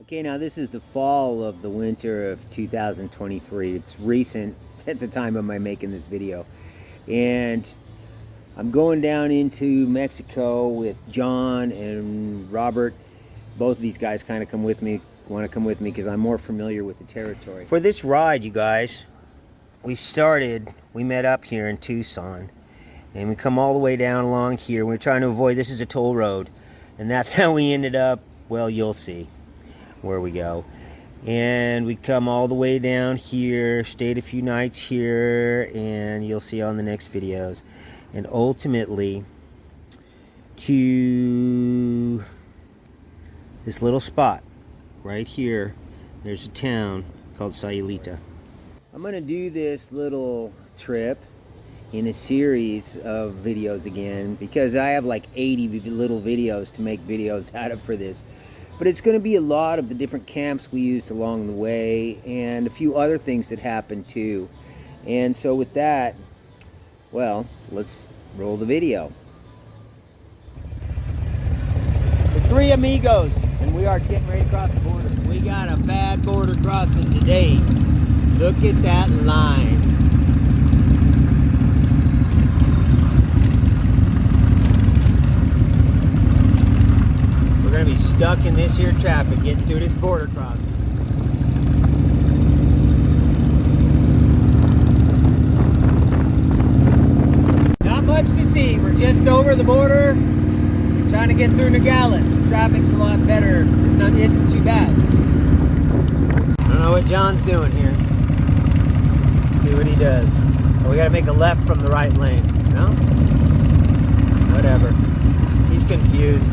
Okay, now this is the fall of the winter of 2023. It's recent at the time of my making this video. And I'm going down into Mexico with John and Robert. Both of these guys kind of want to come with me because I'm more familiar with the territory. For this ride, you guys, we met up here in Tucson. And we come all the way down along here. We're trying to avoid, this is a toll road. And that's how we ended up, well, you'll see where we go. And we come all the way down here, stayed a few nights here, and you'll see on the next videos. And ultimately, to this little spot right here, there's a town called Sayulita. I'm gonna do this little trip in a series of videos again because I have like 80 little videos to make videos out of for this. But it's going to be a lot of the different camps we used along the way and a few other things that happened too. And so with that, well, let's roll the video. The three amigos, and we are getting ready to cross the border. We got a bad border crossing today. Look at that line. We're going to be stuck in this here traffic getting through this border crossing. Not much to see. We're just over the border trying to get through Nogales. The traffic's a lot better. It isn't too bad. I don't know what John's doing here. Let's see what he does. Oh, we got to make a left from the right lane. No? Whatever. He's confused.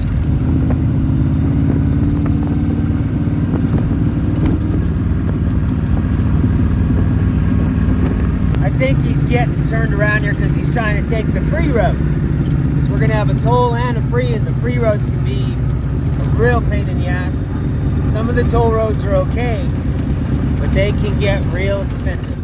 I think he's getting turned around here because he's trying to take the free road. Because we're going to have a toll and a free, and the free roads can be a real pain in the ass. Some of the toll roads are okay, but they can get real expensive.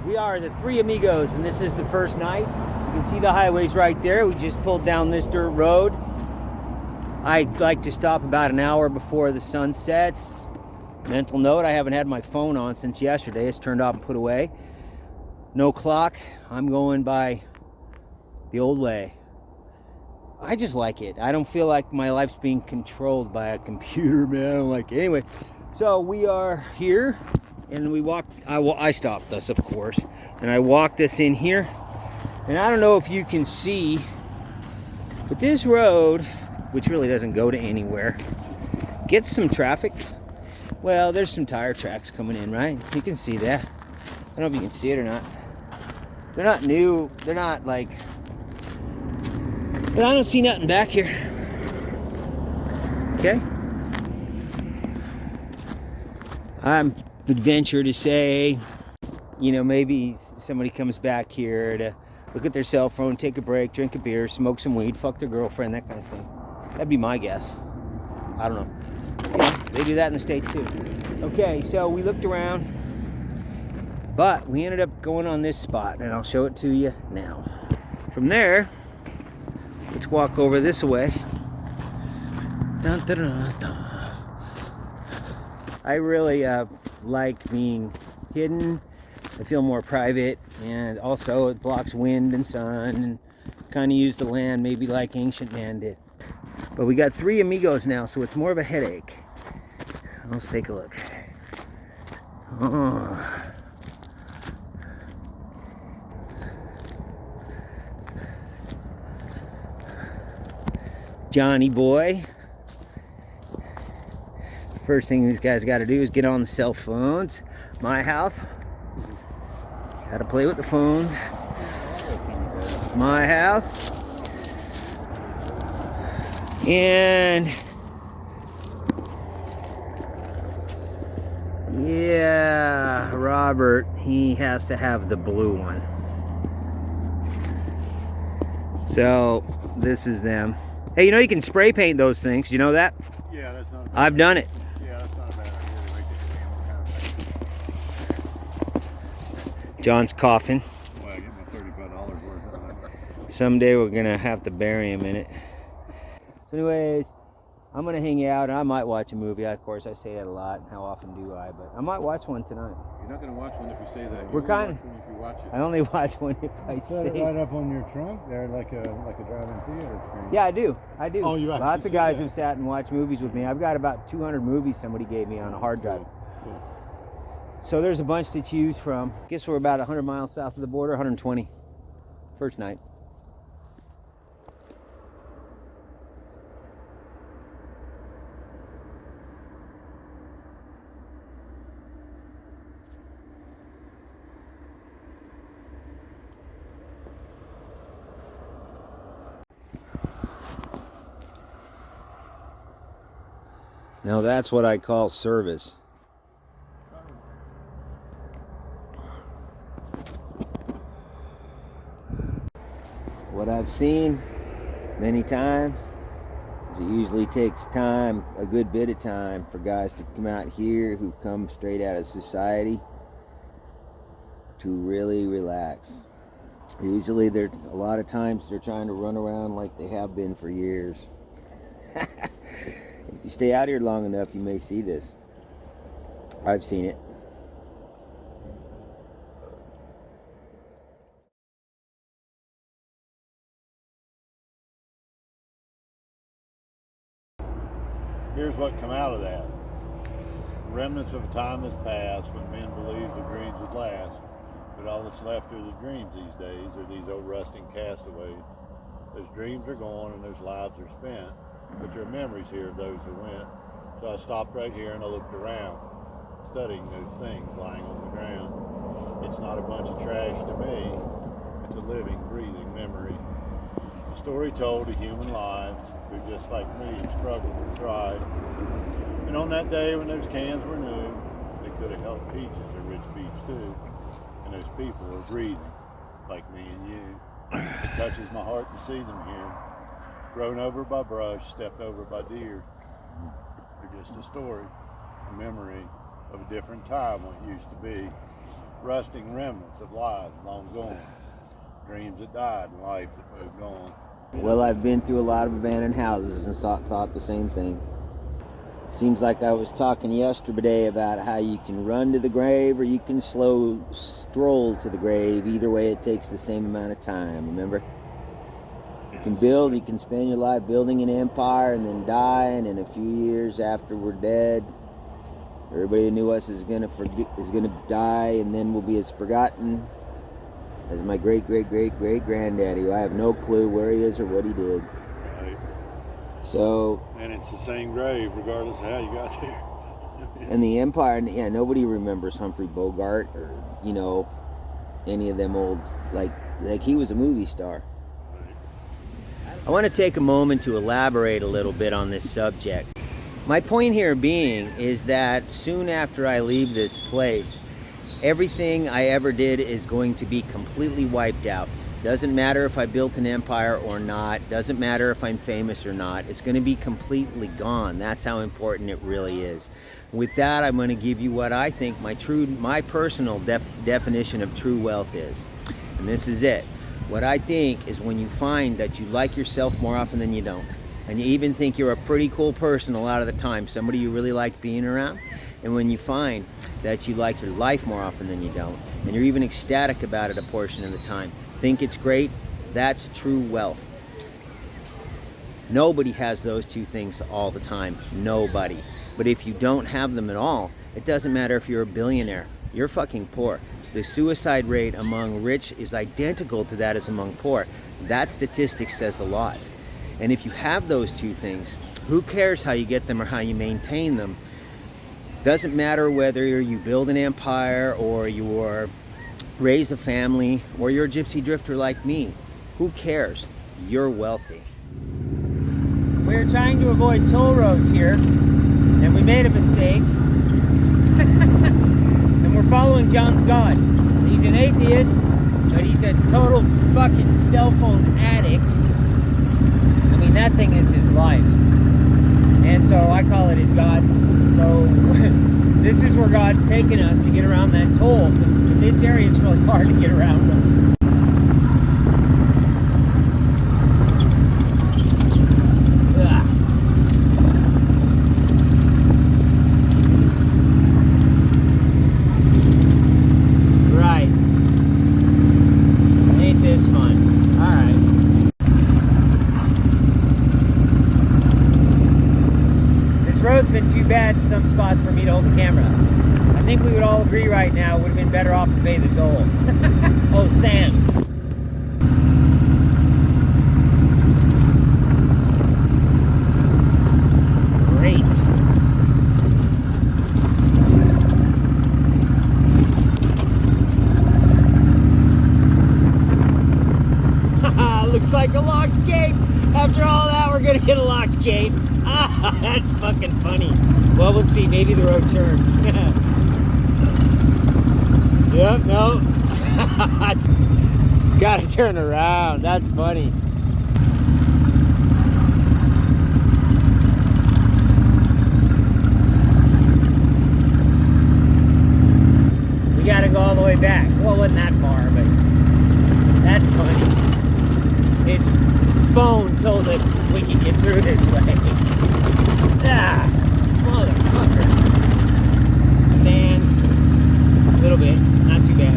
We are the three amigos, and this is the first night. You can see the highways right there. We just pulled down this dirt road. I like to stop about an hour before the sun sets. Mental note, I haven't had my phone on since yesterday. It's turned off and put away. No clock. I'm going by the old way. I just like it. I don't feel like my life's being controlled by a computer, man. I don't like it. Anyway, so we are here. And we walked, I stopped us, of course, and I walked us in here. And I don't know if you can see, but this road, which really doesn't go to anywhere, gets some traffic. Well, there's some tire tracks coming in, right? You can see that. I don't know if you can see it or not. They're not new. They're not like, but I don't see nothing back here. Okay? Would venture to say, you know, maybe somebody comes back here to look at their cell phone, take a break, drink a beer, smoke some weed, fuck their girlfriend, that kind of thing. That'd be my guess. I don't know. You know, they do that in the States too. Okay, so we looked around, but we ended up going on this spot, and I'll show it to you now. From there, let's walk over this way. Dun, dun, dun, dun. I really like being hidden. I feel more private, and also it blocks wind and sun, and kind of use the land maybe like ancient man did. But we got three amigos now, so it's more of a headache. Let's take a look. Oh. Johnny boy. First thing these guys got to do is get on the cell phones. My house. Got to play with the phones. My house. And yeah, Robert, he has to have the blue one. So this is them. Hey, you know you can spray paint those things. You know that? Yeah, that's not a bad I've done it. Yeah, that's not a bad idea to make it kind of thing. John's coughing. Well, I get my $35 worth of it. Someday we're gonna have to bury him in it. So anyways, I'm gonna hang out and I might watch a movie. Of course, I say that a lot. How often do I? But I might watch one tonight. You're not going to watch one if you say that. We're kind of. Watch one if you watch it. I only watch one if I Set it say. right up on your trunk there, like a drive-in theater screen. Yeah, I do. I do. Oh, you actually Lots of say guys that. have sat and watched movies with me. I've got about 200 movies somebody gave me on a hard drive. Cool. So there's a bunch to choose from. I guess we're about 100 miles south of the border, 120. First night. Now that's what I call service. What I've seen many times is it usually takes time, a good bit of time, for guys to come out here who come straight out of society to really relax. Usually a lot of times they're trying to run around like they have been for years. If you stay out here long enough, you may see this. I've seen it. Here's what come out of that. Remnants of a time has passed when men believed the dreams would last, but all that's left are the dreams these days, are these old rusting castaways. Those dreams are gone and those lives are spent, but there are memories here of those who went. So I stopped right here and I looked around, studying those things lying on the ground. It's not a bunch of trash to me, it's a living, breathing memory. A story told of human lives who, just like me, struggled and tried. And on that day when those cans were new, they could have held peaches or rich beef stew. And those people were breathing, like me and you. It touches my heart to see them here, grown over by brush, stepped over by deer. They're just a story, a memory of a different time what used to be. Rusting remnants of lives long gone, dreams that died and life that moved on. Well, I've been through a lot of abandoned houses and thought the same thing. Seems like I was talking yesterday about how you can run to the grave or you can stroll to the grave. Either way, it takes the same amount of time, remember? You can build, you can spend your life building an empire and then die, and in a few years after we're dead, everybody who knew us is gonna die, and then we'll be as forgotten as my great-great-great-great-granddaddy, who I have no clue where he is or what he did. Right. So, And it's the same grave, regardless of how you got there. and the empire, yeah, nobody remembers Humphrey Bogart or, you know, any of them old, like he was a movie star. I want to take a moment to elaborate a little bit on this subject. My point here being is that soon after I leave this place, everything I ever did is going to be completely wiped out. Doesn't matter if I built an empire or not. Doesn't matter if I'm famous or not. It's going to be completely gone. That's how important it really is. With that, I'm going to give you what I think my personal definition of true wealth is. And this is it. What I think is when you find that you like yourself more often than you don't. And you even think you're a pretty cool person a lot of the time, somebody you really like being around. And when you find that you like your life more often than you don't, and you're even ecstatic about it a portion of the time, think it's great, that's true wealth. Nobody has those two things all the time, nobody. But if you don't have them at all, it doesn't matter if you're a billionaire, you're fucking poor. The suicide rate among rich is identical to that as among poor. That statistic says a lot. And if you have those two things, who cares how you get them or how you maintain them? Doesn't matter whether you build an empire or you raise a family or you're a gypsy drifter like me. Who cares? You're wealthy. We're trying to avoid toll roads here, and we made a mistake. And we're following John's God. He's an atheist, but he's a total fucking cell phone addict. I mean, and that thing is his life. And so I call it his God. So this is where God's taking us to get around that toll, because in this area it's really hard to get around them. Right. Ain't this fun? Alright. This road's been too bad in some spots for me to hold the camera. I think we would all agree right now it would have been better off to pay the toll. Oh, sand. Great. Looks like a locked gate. After all that, we're gonna hit a locked gate. Ah, that's fucking funny. Well, we'll see. Maybe the road turns. Yep, no. Gotta turn around. That's funny. We gotta go all the way back. Well, it wasn't that far, but that's funny. His phone told us we can get through this way. Ah, motherfucker. Sand, a little bit, not too bad.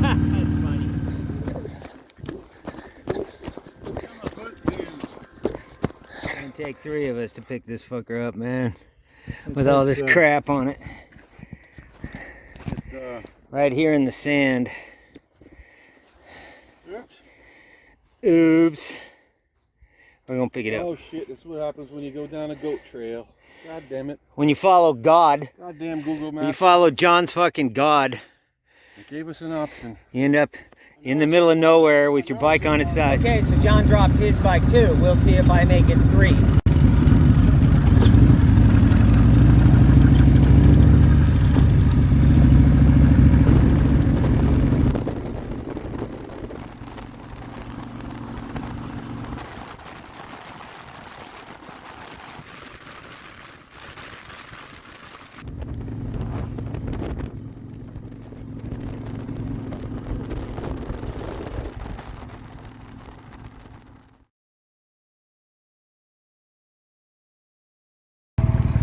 That's funny. It's gonna take 3 of us to pick this fucker up, man. With all this crap on it. Right here in the sand. Oops. We're gonna pick it up. Oh shit, this is what happens when you go down a goat trail. God damn it. When you follow God. Goddamn Google Maps. You follow John's fucking God. It gave us an option. You end up in the middle of nowhere with your bike on its side. Okay, so John dropped his bike too. We'll see if I make it 3.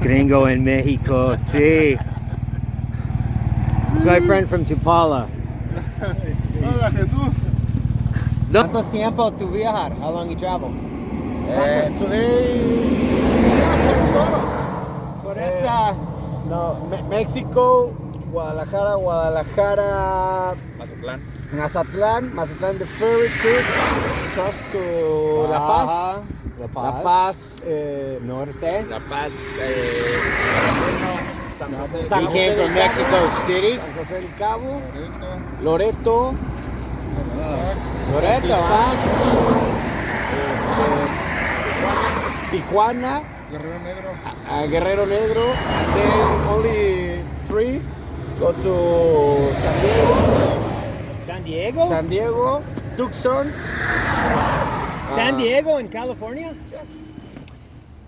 Gringo in Mexico, sí. It's my friend from Tupala. Hola, Jesús. ¿Cuántos tiempo tú viajar? How long you travel? Today, Por esta... no, Mexico, Guadalajara, Mazatlán, the ferry cruise across to La Paz. La La Paz, Norte. La Paz, San José. San He José came del from Cabo, Mexico City. San José del Cabo, Loreto, Loreto, huh? Tijuana, Guerrero Negro, and then only 3 go to San Diego? San Diego, Tucson. San Diego in California? Yes.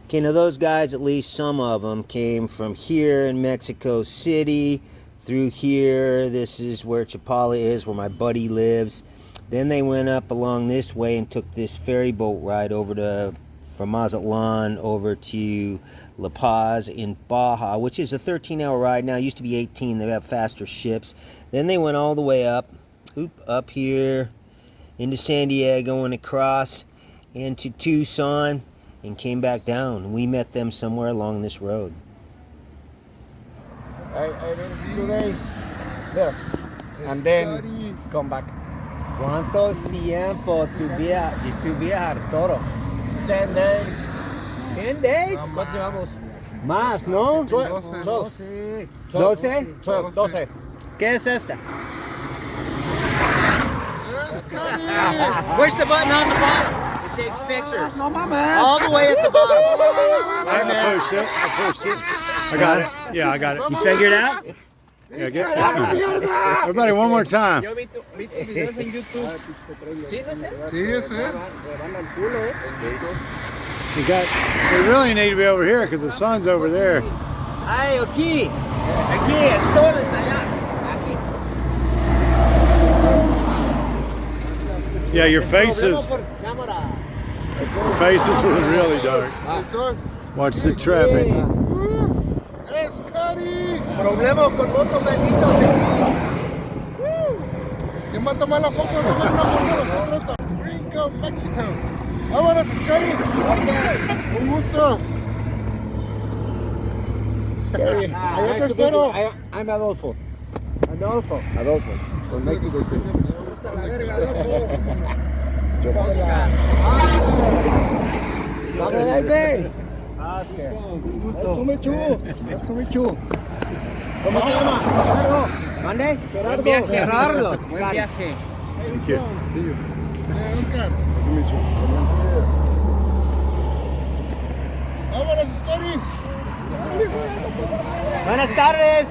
Okay, now those guys, at least some of them, came from here in Mexico City, through here. This is where Chapala is, where my buddy lives. Then they went up along this way and took this ferry boat ride over to, from Mazatlan over to La Paz in Baja, which is a 13-hour ride now. It used to be 18. They have faster ships. Then they went all the way up here into San Diego and across into Tucson and came back down. We met them somewhere along this road. I've been 2 days there, and then come back. ¿Cuántos tiempo tú viajar, Toro? 10 days. 10 days? ¿Cuánto llevamos? Más, ¿no? 12. 12? 12. ¿Qué es esta? Push the button on the bottom. It takes pictures. No, my man. All the way at the bottom. I pushed it. I got it. Yeah, I got it. You figured it out? Yeah, everybody, one more time. Yo vi tus videos en YouTube. ¿Sí, no sé? Sí, es it. Rebana el culo, We really need to be over here because the sun's over there. Ay, aquí. Aquí, el sol es allá. Yeah, your face is really dark. Watch the traffic. Hey, Scotty. Problema con motos benditos aquí. ¿Quién va a tomar la foto? Tomar una foto nosotros. Gringo, Mexico. Vámonos, Scotty. Un gusto. Allá te espero. I'm Adolfo. Adolfo. Adolfo. From Mexico City. Oscar. Nice to meet you. ¿Cómo se llama? Gerardo. ¿Mande? Gerardo. Gerardo. Buen viaje. Thank you. Oscar. Vámonos, Scotty. Buenas tardes.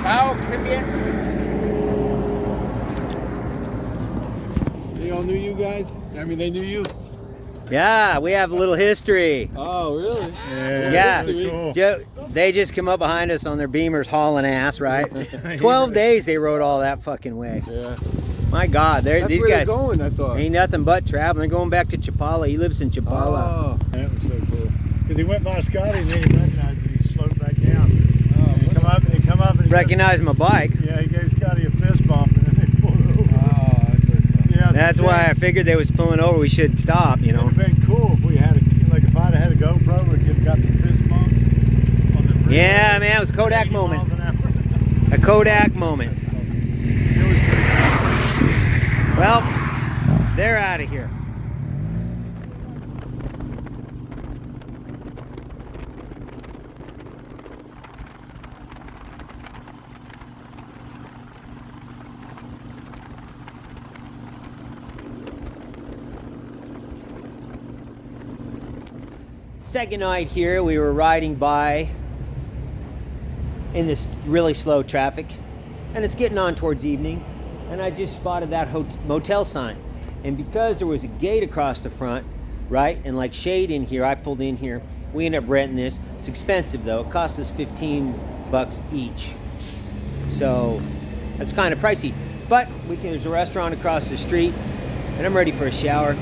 Chao, que estén bien. They all knew you guys? I mean, they knew you? Yeah, we have a little history. Oh, really? Yeah. Cool. They just come up behind us on their Beamers hauling ass, right? 12 days they rode all that fucking way. Yeah. My God, That's these where guys they're going, I thought. ain't nothing but traveling. They're going back to Chapala. He lives in Chapala. Oh. That was so cool. Because he went by Scotty and then he recognized it. He slowed back down. He come up and he Recognize my bike. Yeah, he gave Scotty a fist bump and then they pulled over. Oh, Yeah, That's why I figured they was pulling over. We should stop, you It know. would have been cool if we had if I'd have had a GoPro, we'd have got the fist bump on the freeway. Yeah, man, it was a Kodak 80 miles moment. an hour. A Kodak moment. It was pretty cool. Well, they're out of here. Second night here, we were riding by in this really slow traffic, and it's getting on towards evening, and I just spotted that motel sign. And because there was a gate across the front, right, and like shade in here, I pulled in here. We ended up renting this. It's expensive though. It cost us $15 each, so that's kind of pricey. But there's a restaurant across the street, and I'm ready for a shower.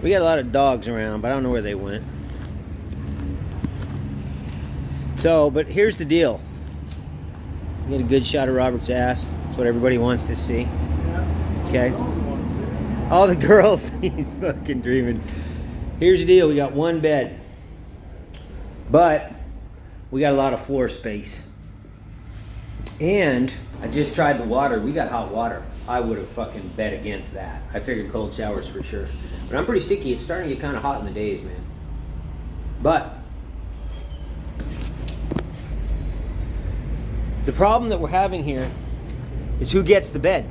We got a lot of dogs around, but I don't know where they went. So, but here's the deal. Get a good shot of Robert's ass. That's what everybody wants to see. Okay? All the girls, he's fucking dreaming. Here's the deal. We got one bed. But we got a lot of floor space. And I just tried the water. We got hot water. I would have fucking bet against that. I figured cold showers for sure. But I'm pretty sticky. It's starting to get kind of hot in the days, man. But the problem that we're having here is who gets the bed.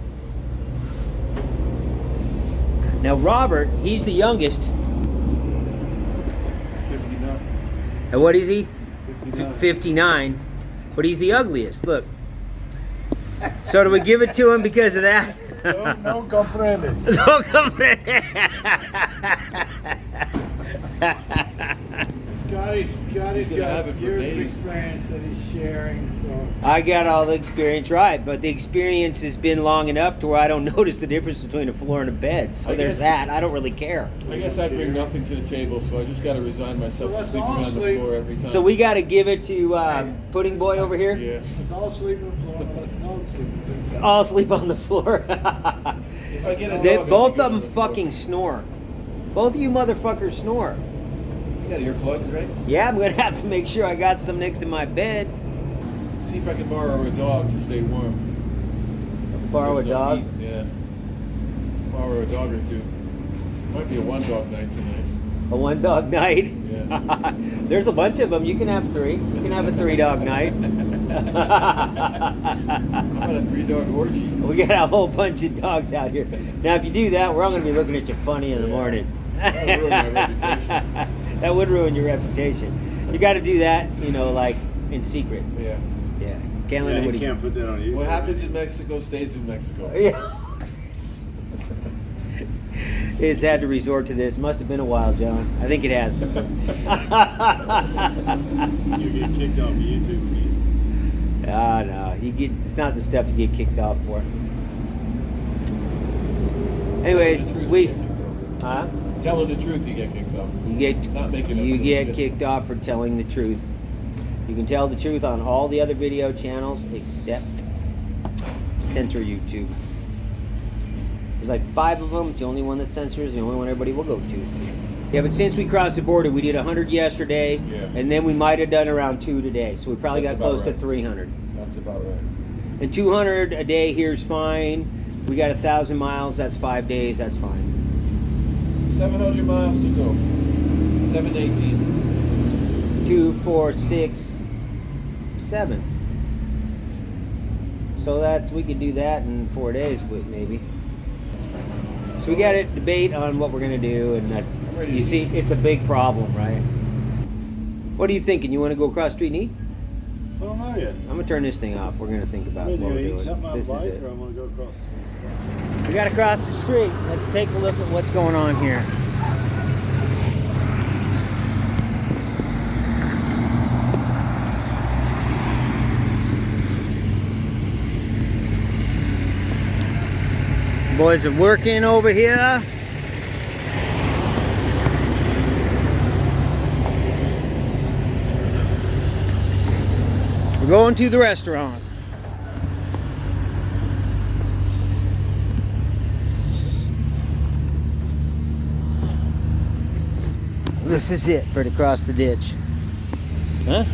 Now Robert, he's the youngest. 59. And what is he? 59. 59. But he's the ugliest. Look. So do we give it to him because of that? No comprende. No comprende. Scotty's gonna have got it for years of days. experience that he's sharing, so. I got all the experience right, but the experience has been long enough to where I don't notice the difference between a floor and a bed. So I there's guess- that. I don't really care. I guess I bring nothing to the table, so I just got to resign myself to let's sleeping all on the sleep. floor every time. So we got to give it to Pudding Boy over here. Yeah. It's all sleeping on the floor, let the dogs sleep. All sleep on the floor. If I get a dog, They, I'll both get of on them the floor. fucking snore. Both of you motherfuckers snore. You got earplugs, right? Yeah, I'm gonna have to make sure I got some next to my bed. See if I can borrow a dog to stay warm. Borrow a There's no dog. heat, Yeah. Borrow a dog or two. Might be a one dog night tonight. A one dog night. Yeah. There's a bunch of them. You can have three. You can have a 3-dog night. How about a 3-dog orgy? We got a whole bunch of dogs out here. Now, if you do that, we're all gonna be looking at you funny in the Yeah. morning. That'll ruin my reputation. That would ruin your reputation. You got to do that, you know, like in secret. Yeah. Yeah. Can't let You anybody. can't put that on YouTube. What happens in Mexico stays in Mexico. Yeah. It's had to resort to this. Must have been a while, John. I think it has. You get kicked off of YouTube again. Ah, no. You get. It's not the stuff you get kicked off for. Anyways, Telling the truth, you get kicked off. You get Not making up you some get shit. kicked off for telling the truth. You can tell the truth on all the other video channels except censor YouTube. There's like 5 of them. It's the only one that censors. The only one everybody will go to. Yeah, but since we crossed the border, we did 100 yesterday, and then we might have done around 2 today. So we probably That's got close about to 300. That's about right. And 200 a day here is fine. We got 1,000 miles. That's 5 days. That's fine. 700 miles to go. 718. 2, 4, 6, 7. So that's, we could do that in 4 days, maybe. So we got to debate on what we're gonna do, and that, you see, it's a big problem, right? What are you thinking? You want to go across the street and eat? I don't know yet. I'm gonna turn this thing off. We're gonna think about I'm what gonna we're eat doing. something on This the is bike, it. or I'm gonna go across. We got to cross the street. Let's take a look at what's going on here. Boys are working over here. We're going to the restaurant. This is it for to cross the ditch. Huh?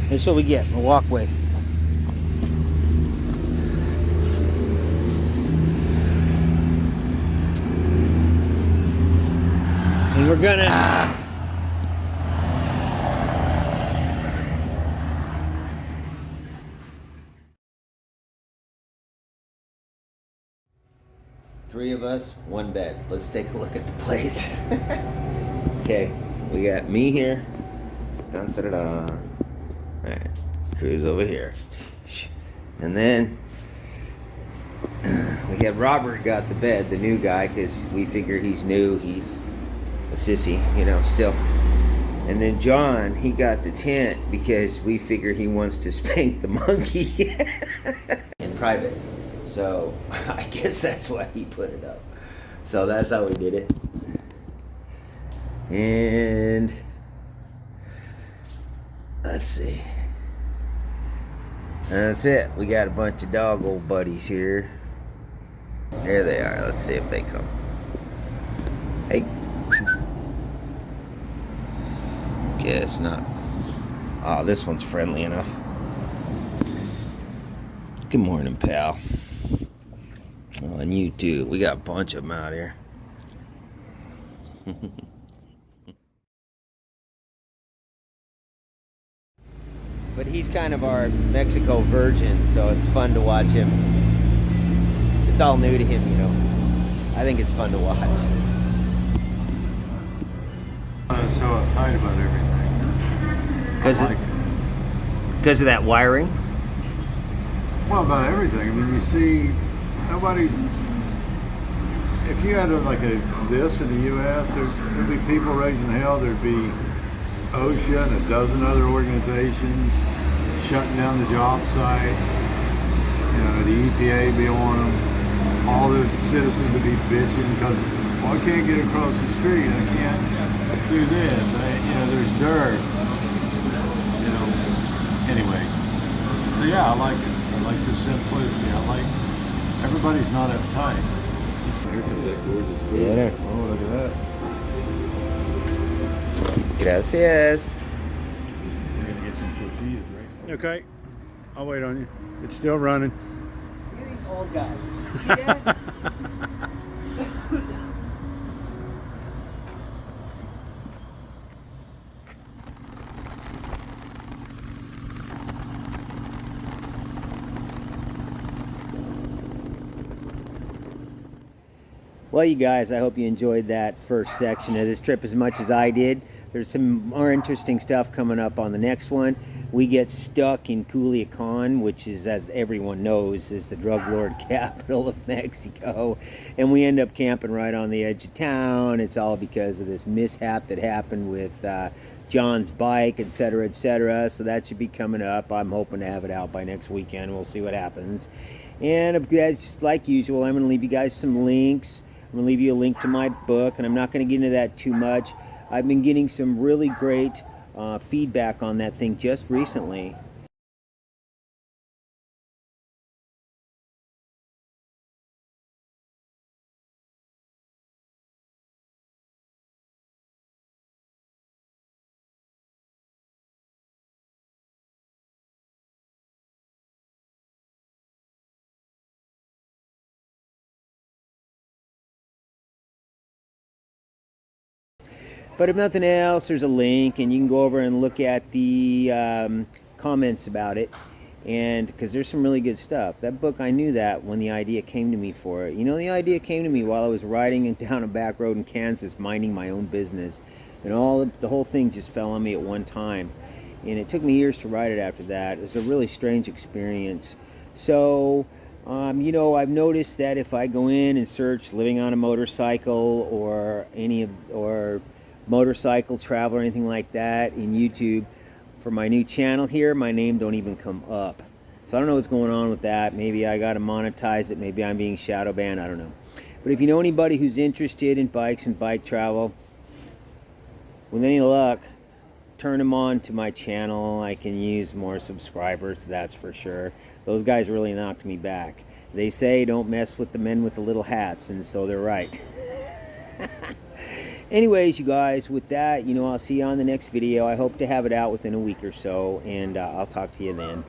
That's what we get, a walkway. And we're gonna... Three of us, one bed. Let's take a look at the place. Okay, we got me here. Dun, da, da, da. Alright, Crew's over here. And then we had Robert got the bed, the new guy, because we figure he's new, he's a sissy, you know, still. And then John, he got the tent because we figure he wants to spank the monkey in private. So I guess that's why he put it up. So that's how we did it. And let's see. That's it. We got a bunch of dog old buddies here. There they are. Let's see if they come. Hey. Guess not. Oh, this one's friendly enough. Good morning, pal. Oh, and you too. We got a bunch of them out here. But he's kind of our Mexico virgin, so it's fun to watch him. It's all new to him, you know. I think it's fun to watch. I'm so uptight about everything. Because of that wiring? Well, about everything. I mean, you see, nobody's. If you had this in the U.S., there'd be people raising hell. There'd be OSHA and a dozen other organizations shutting down the job site. You know, the EPA be on them. All the citizens would be bitching because, well, I can't get across the street. I can't do this. There's dirt. You know. Anyway, so yeah, I like it. I like the simplicity. I like everybody's not uptight. Here comes that gorgeous food. Yeah. Oh, look at that. Gracias. We're gonna get some tortillas, right? Okay, I'll wait on you. It's still running. Look at these old guys. You see that? Well, you guys, I hope you enjoyed that first section of this trip as much as I did. There's some more interesting stuff coming up on the next one. We get stuck in Culiacan, which is, as everyone knows, is the drug lord capital of Mexico. And we end up camping right on the edge of town. It's all because of this mishap that happened with John's bike, etc., etc. So that should be coming up. I'm hoping to have it out by next weekend. We'll see what happens. And like usual, I'm going to leave you guys some links. I'm going to leave you a link to my book, and I'm not going to get into that too much. I've been getting some really great feedback on that thing just recently. But if nothing else, there's a link, and you can go over and look at the comments about it. And because there's some really good stuff. That book, I knew that when the idea came to me for it. You know, the idea came to me while I was riding down a back road in Kansas, minding my own business. And the whole thing just fell on me at one time. And it took me years to write it after that. It was a really strange experience. So, you know, I've noticed that if I go in and search living on a motorcycle or motorcycle travel or anything like that in YouTube for my new channel here, my name don't even come up. So I don't know what's going on with that. Maybe I got to monetize it. Maybe I'm being shadow banned. I don't know. But if you know anybody who's interested in bikes and bike travel, with any luck, turn them on to my channel. I can use more subscribers, that's for sure. Those guys really knocked me back. They say don't mess with the men with the little hats, and so they're right. Anyways, you guys, with that, you know, I'll see you on the next video. I hope to have it out within a week or so, and I'll talk to you then.